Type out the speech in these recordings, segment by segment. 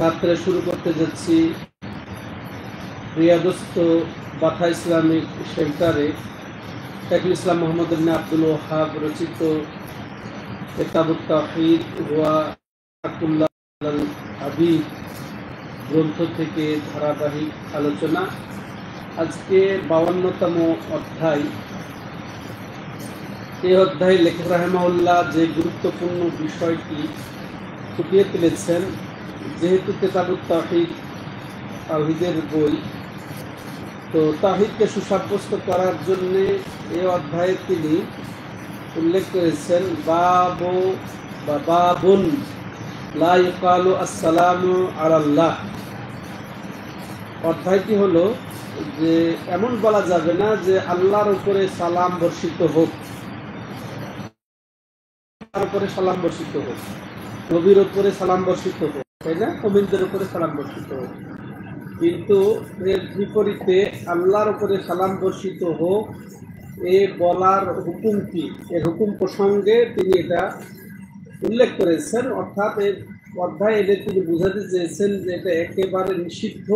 রাত্রে শুরু করতে যাচ্ছি রিয়াদস্থ বাথা ইসলামিক সেন্টারে শাইখুল ইসলাম মোহাম্মদ ইবনে আব্দুল ওয়াহাব রচিত কিতাবুত তাওহীদ ওয়া আকুল্লাহ আল হাবিব গ্রন্থ থেকে ধারাবাহিক আলোচনা। আজকে 52তম অধ্যায়। এই অধ্যায়ে লেখক রাহিমাহুল্লাহ যে গুরুত্বপূর্ণ বিষয়টি ফুটিয়ে তুলেছেন, যেহেতু কিতাবুত তাওহীদ তাওহীদের বই, তো তাওহীদকে সুসাব্যস্ত করার জন্য এই অধ্যায়ে তিনি উল্লেখ করেছেন বাবুন লা ইউকালু আসসালামু আলাল্লাহ। অধ্যায়টি হলো যে এমন বলা যাবে না যে আল্লাহর উপরে সালাম বর্ষিত হোক, তার উপরে সালাম বর্ষিত হোক, নবীর উপরে সালাম বর্ষিত হোক, তাই না, মুমিনদের উপরে সালাম বর্ষিত হোক। কিন্তু এর বিপরীতে আল্লাহর উপরে সালাম বর্ষিত হোক এ বলার হুকুম কি, এর হুকুম প্রসঙ্গে তিনি এটা উল্লেখ করেছেন। অর্থাৎ এই অধ্যায় এদের তিনি বোঝাতে চেয়েছেন যে এটা একেবারে নিষিদ্ধ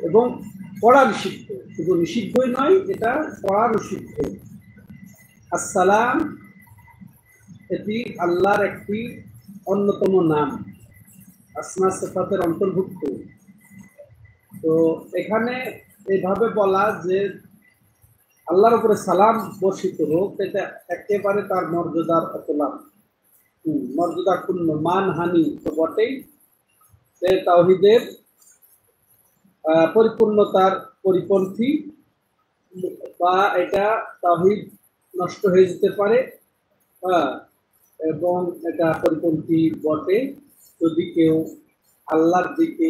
এবং পড়া নিষিদ্ধ, শুধু নিষিদ্ধই নয়, এটা পড়া নিষিদ্ধ। আসসালাম এটি আল্লাহর একটি অন্যতম নাম, আসমা সিফাতের অন্তর্ভুক্ত। তো এখানে এইভাবে বলা যে আল্লাহর উপরে সালাম বর্ষিত হোক, এটা একেবারে তার মর্যাদার অতলাম, মর্যাদাপূর্ণ, মানহানি তো বটেই। তাওহীদের পরিপূর্ণতার পরিপন্থী, বা এটা তাওহীদ নষ্ট হয়ে যেতে পারে, এবং এটা পরিপন্থী বটে যদি কেউ আল্লাহর দিকে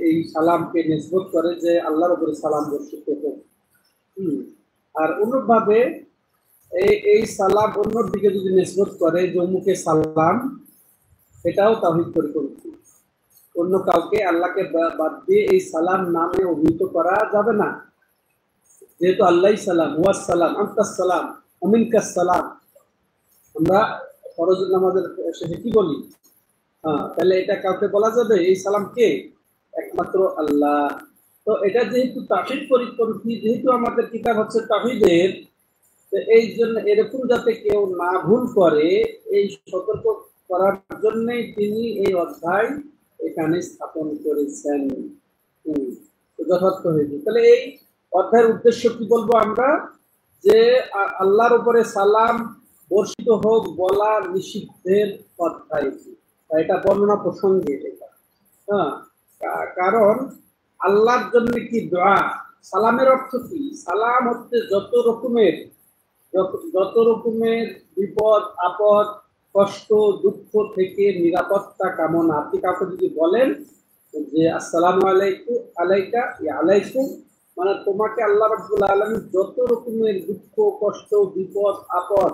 এই সালামকে নিসবত করে যে আল্লাহর উপরে সালাম বর্ষিত হোক। আর অনুরূপভাবে এই সালাম অন্যর দিকে যদি নিসবত করে যে অমুকে সালাম, এটাও তাওহীদ পরিপন্থী। অন্য কাউকে আল্লাহকে বাদ দিয়ে এই সালাম নামে অভিহিত করা যাবে না, যেহেতু আল্লাহই সালাম, ওয়াস সালাম, আনতাস সালাম, আমিনকাস সালাম। আমরা ফরজ নামাজের শেষে কি বলি? তাহলে এটা কাউকে বলা যাবে এই সালাম কে? একমাত্র আল্লাহ। তো এটা যেহেতু তাওহীদ পরিপন্থী, যেহেতু আমাদের কিতাব হচ্ছে তাওহীদের, এই জন্য এরকম যাতে কেউ না ভুল করে এই সতর্ক করার জন্যই তিনি এই অধ্যায় এখানে স্থাপন করেছেন। যথার্থ হয়েছে। তাহলে এই অধ্যায়ের উদ্দেশ্য কি বলবো আমরা? যে আল্লাহর উপরে সালাম বর্ষিত হোক বলা নিষিদ্ধের অধ্যায়, এটা বর্ণনা প্রসঙ্গে এটা। কারণ আল্লাহর জন্য কি দোয়া, সালামের অর্থ কি? সালাম হচ্ছে যত রকমের বিপদ আপদ, কষ্ট দুঃখ থেকে নিরাপত্তা কামনা। আপনি কাউকে যদি বলেন যে আসসালামু আলাইকুম, আলাইকা, আলাইকুম, মানে তোমাকে আল্লাহ রাব্বুল আলামিন যত রকমের দুঃখ কষ্ট বিপদ আপদ,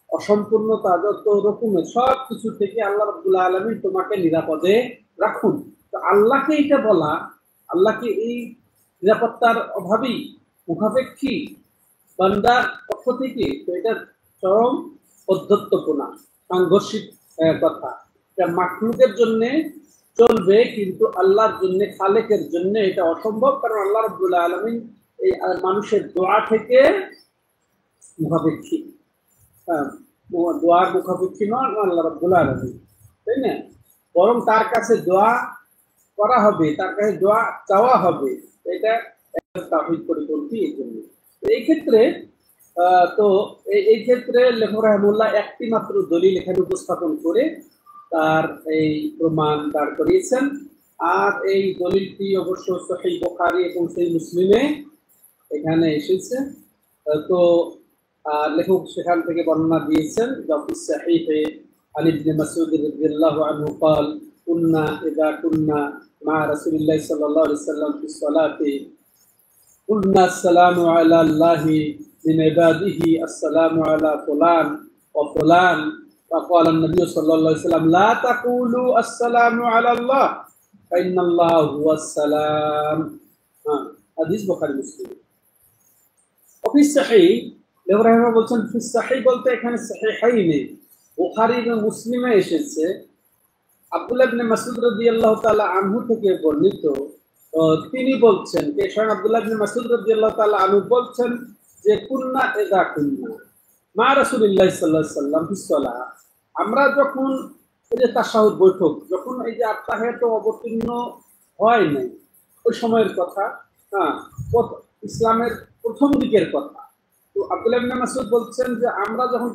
অসম্পূর্ণতা, যত রকমের সব কিছু থেকে আল্লাহ রাব্বুল আলামিন তোমাকে নিরাপদে রাখুন। তো আল্লাহকে এটা বলা, আল্লাহকে এই নিরাপত্তার অভাবী মুখাপেক্ষী বান্দার পক্ষ থেকে, তো এটা চরম অধ্যত্তপনা, সাংঘর্ষিক কথা। এটা মাখলুকের জন্য চলবে, কিন্তু আল্লাহর জন্য, খালেকের জন্য এটা অসম্ভব। কারণ আল্লাহ রাব্বুল আলামিন এই মানুষের দোয়া থেকে মুখাপেক্ষী, দোয়ার মুখাপেক্ষী নন আল্লাহ রাব্বুল আলামিন, তাই না? বরং তার কাছে দোয়া করা হবে, তার কাছে দোয়া চাওয়া হবে। এটা তাওহীদ পরিপন্থী। এই জন্য এই ক্ষেত্রে এই ক্ষেত্রে লেখক রাহিমাহুল্লাহ একটি মাত্র দলিল এখানে উপস্থাপন করে তার এই প্রমাণ দাঁড় করিয়েছেন। আর এই দলিলটি অবশ্য সহিহ বুখারী এবং সহিহ মুসলিমে এখানে এসেছে। তো লেখক সেখান থেকে বর্ণনা দিয়েছেন, জাফিস সাহিহে আন ইবনে মাসউদ রাদিয়াল্লাহু আনহু قال كنا اذا كنا مع رسول الله صلى الله عليه وسلم في الصلاه قلنا السلام على الله من عباده السلام على فلان وفلان فقال النبي صلى الله عليه وسلم لا تقولوا السلام على الله فإن الله هو السلام। হাদিস বুখারী মুসলিম। অফিস সাহিহ, লেখক রাহিমাহুল্লাহ বলছেন ফিস সাহিহ বলতে এখানে সাহিহাইনে বুখারী এবং মুসলিমে এসেছে আব্দুল্লাহ ইবনে মাসউদ রাদিয়াল্লাহু তাআলা আনহু থেকে বর্ণিত, তিনি বলছেন যে স্বয়ং আব্দুল্লাহ ইবনে মাসউদ রাদিয়াল্লাহু তাআলা আনহু বলছেন যে কুন্না ইযা কুন্না মা রাসূলিল্লাহ সাল্লাল্লাহু আলাইহি ওয়াসাল্লাম ফিস সালাহ, আমরা যখন এই যে তাশাহুদ বৈঠক, যখন এই যে আত্তাহিয়াত অবতীর্ণ হয় নাই ওই সময়ের কথা, হ্যাঁ, ইসলামের প্রথম দিকের কথা। তো আব্দুল্লাহ ইবনে মাসউদ বলছেন যে আমরা যখন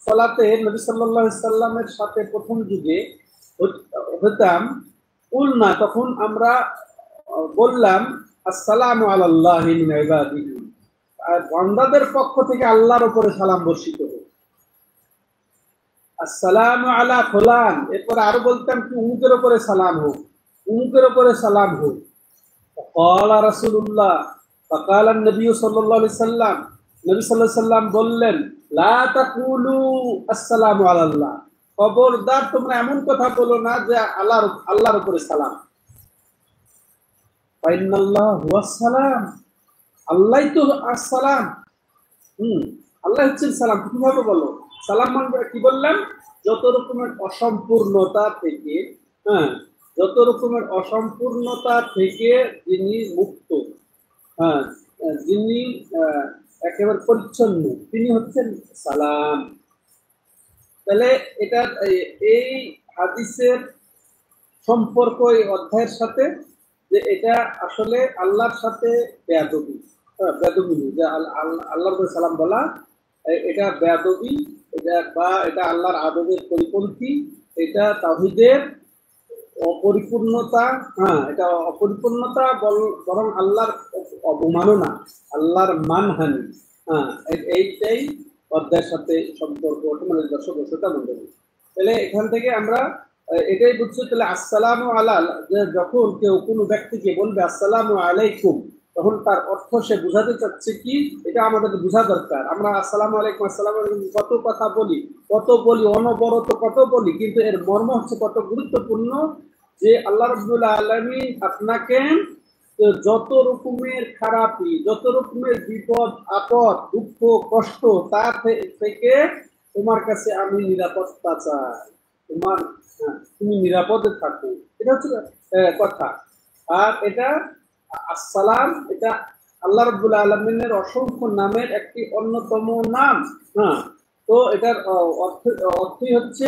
সালাতে নবী সাল্লাল্লাহু আলাইহি সাল্লামের সাথে প্রথম যুগে হতাম, কুলনা, তখন আমরা বললাম আসসালামু আলাল্লাহি মিন ইবাদিহি, আর বান্দাদের পক্ষ থেকে আল্লাহর উপরে সালাম বর্ষিত হোক। আসসালামু আলা ফুলান, এরপরে আরো বলতাম কি উমুকের উপরে সালাম হোক, উমুকের উপরে সালাম হোক। ক্বালা রাসূলুল্লাহ, ফাকালা নবী সাল্লাল্লাহু আলাইহি সাল্লাম, নবী সাল্লাল্লাহু আলাইহি সাল্লাম বললেন লা তাকুলু আসসালামু আলাল্লাহ, খবরদার তোমরা এমন কথা বলো না যে আল্লাহর উপরে সালাম। ফাইনাল্লাহ হুয়াস সালাম, আল্লাহই তো আসসালাম। আল্লাহ হচ্ছেন সালাম। কিভাবে বলো সালাম মানে কি বললাম? যত রকমের অসম্পূর্ণতা থেকে, হ্যাঁ, যত রকমের অসম্পূর্ণতা থেকে যিনি মুক্ত, হ্যাঁ, যিনি একেবারে পরিচ্ছন্ন, তিনি হচ্ছেন সালাম। তাহলে এটা এই হাদিসের সম্পর্ক এই অধ্যায়ের সাথে, যে এটা আসলে আল্লাহর সাথে বেয়াদবি, বেয়াদবি যে আল্লাহর সালাম বলা এটা বেয়াদবি, এটা আল্লাহর আদবের পরিপন্থী, এটা তাওহীদের অপরিপূর্ণতা, হ্যাঁ, এটা অপরিপূর্ণতা, বরং আল্লাহর অবমাননা, আল্লাহর মানহানি, হ্যাঁ, এইটাই অধ্যায়ের সাথে সম্পর্ক। মানে দর্শক শ্রোতা মণ্ডলী, তাহলে এখান থেকে আমরা এটাই বুঝছি, তাহলে আসসালামু আলা, যে যখন কেউ কোনো ব্যক্তিকে বলবে আসসালামু আলাইকুম, তখন তার অর্থ সে বুঝাতে চাচ্ছে কি, এটা আমাদের বোঝা দরকার। আমরা আসসালামু আলাইকুম, আসসালামু আলাইকুম কত কথা বলি, অনবরত কত বলি, কিন্তু এর মর্ম হচ্ছে কত গুরুত্বপূর্ণ, যে আল্লাহ রাব্বুল আলামিন আপনাকে যত রকমের খারাপি, যত রকমের বিপদ আপদ, দুঃখ কষ্ট, তার থেকে তোমার কাছে আমি নিরাপত্তা চাই, তুমি নিরাপদে থাকো, এটা হচ্ছে কথা। আর এটা আসসালাম, এটা আল্লাহ রাব্বুল আলামিনের অসংখ্য নামের একটি অন্যতম নাম। হ্যাঁ, তো এটার অর্থই হচ্ছে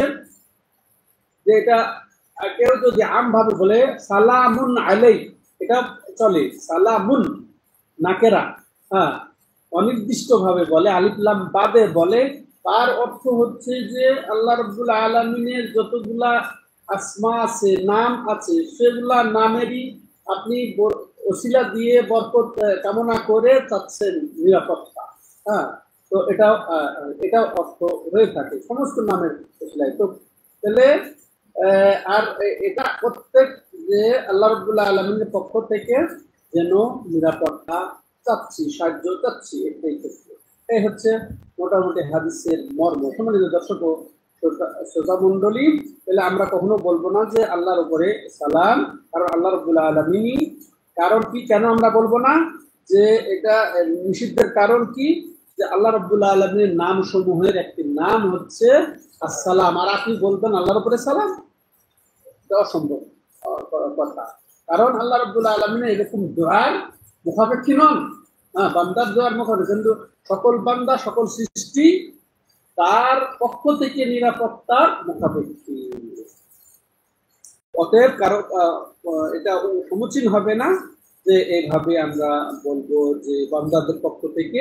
যে এটা কেউ যদি আমভাবে বলে সালামুন আলাইক, এটা চলে। সালামুন নাকেরা, হ্যাঁ, অনির্দিষ্ট ভাবে বলে, আলিফ লাম বাদে বলে, তার অর্থ হচ্ছে যে আল্লাহ রাব্বুল আলামিনের যতগুলা আসমা আছে, নাম আছে, সেগুলা নামেরই আপনি ওসিলা দিয়ে বরকত কামনা করে চাচ্ছেন নিরাপত্তা। হ্যাঁ, তো এটা অর্থ হয়ে থাকে সমস্ত নামের ওসিলায়। তো তাহলে আর এটা প্রত্যেক যে আল্লাহ রাব্বুল আলামিনের পক্ষ থেকে যেন নিরাপত্তা চাচ্ছি, সাহায্য চাচ্ছি, এটাই ক্ষেত্রে। এই হচ্ছে মোটামুটি হাদিসের মর্ম। সম্মানিত দর্শক ও শ্রোতা মণ্ডলী, তাহলে আমরা কখনো বলবো না যে আল্লাহর উপরে সালাম, কারণ আল্লাহ রাব্বুল আলামিন, কারণ কি, কেন আমরা বলবো না যে এটা নিষিদ্ধের কারণ কি, যে আল্লাহ রাব্বুল আলামিনের নাম সমূহের একটি নাম হচ্ছে আসসালাম, আর আপনি বলবেন আল্লাহর উপরে সালাম, এটা অসম্ভব কথা। কারণ আল্লাহ রাব্বুল আলামিন এরকম দোয়ার মুখাপেক্ষী নন, হ্যাঁ, বান্দার দোয়ার মুখাপেক্ষী, কিন্তু সকল বান্দা, সকল সৃষ্টি তার পক্ষ থেকে নিরাপত্তার মুখাপেক্ষী। অতএব কারো এটা সমীচীন হবে না যে এইভাবে আমরা বলবো যে বান্দাদের পক্ষ থেকে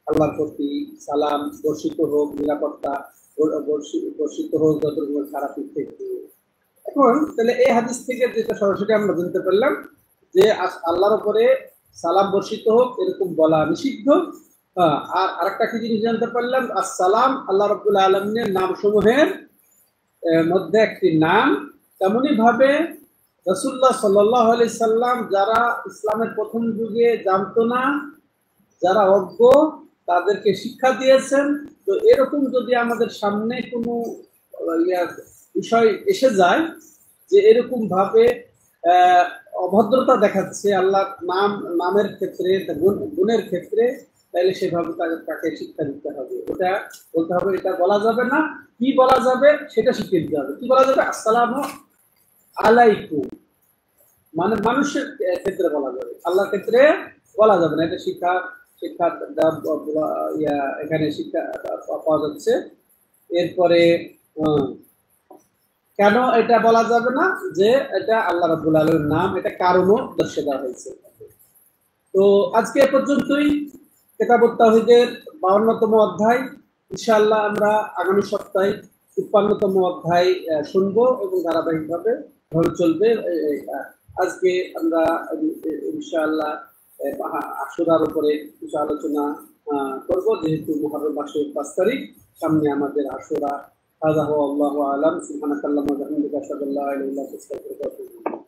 আল্লাহর প্রতি সালাম বর্ষিত হোক, নিরাপত্তা বর্ষিত হোক যত রকমের খারাপ থেকে। এখন তাহলে এই হাদিস থেকে যেটা সরাসরি আমরা জানতে পারলাম যে আল্লাহর উপরে সালাম বর্ষিত হোক এরকম বলা নিষিদ্ধ। আর আরেকটা কি জিনিস জানতে পারলাম, আসসালাম আল্লাহ রাব্বুল আলামিনের নাম সমূহের মধ্যে একটি নাম। তেমনি ভাবে রাসূলুল্লাহ সাল্লাল্লাহু আলাইহি সাল্লাম যারা ইসলামের প্রথম যুগে জানতো না, যারা অজ্ঞ, তাদেরকে শিক্ষা দিয়েছেন। তো এরকম যদি আমাদের সামনে কোনো বিষয় এসে যায় যে এরকম ভাবে অভদ্রতা দেখাচ্ছে আল্লাহর নামের ক্ষেত্রে, গুণের ক্ষেত্রে, তাহলে সেভাবে তাকে শিক্ষা দিতে হবে। ওটা বলতে হবে এটা বলা যাবে না, কি বলা যাবে সেটা শিখিয়ে দিতে হবে। কি বলা যাবে? আসসালামু আলাইকুম মানে মানুষের ক্ষেত্রে বলা যাবে, আল্লাহর ক্ষেত্রে বলা যাবে না। এটা শিক্ষা শিক্ষা এখানে শিক্ষা পাওয়া যাচ্ছে। এরপরে কেন এটা বলা যাবে না যে এটা আল্লাহ রাব্বুল আলামিনের নাম, এটা কারণও দর্শে দেওয়া হয়েছে। তো আজকে এ পর্যন্তই কিতাবুত তাওহীদের 52তম অধ্যায়। ইনশাআল্লাহ আমরা আগামী সপ্তাহে 53তম অধ্যায় শুনবো এবং ধারাবাহিকভাবে ভাবে চলবে। আজকে আমরা ইনশাআল্লাহ আশুরার উপরে কিছু আলোচনা করব, যেহেতু মুহররম মাসের 5 তারিখ, সামনে আমাদের আশুরা। হাযা হুয়া আল্লাহু আ'লাম। সুবহানাকাল্লাহুম্মা ওয়া বিহামদিকা আশহাদু আল্লা ইলাহা ইল্লা আনতা আস্তাগফিরুকা ওয়া আতুবু ইলাইক।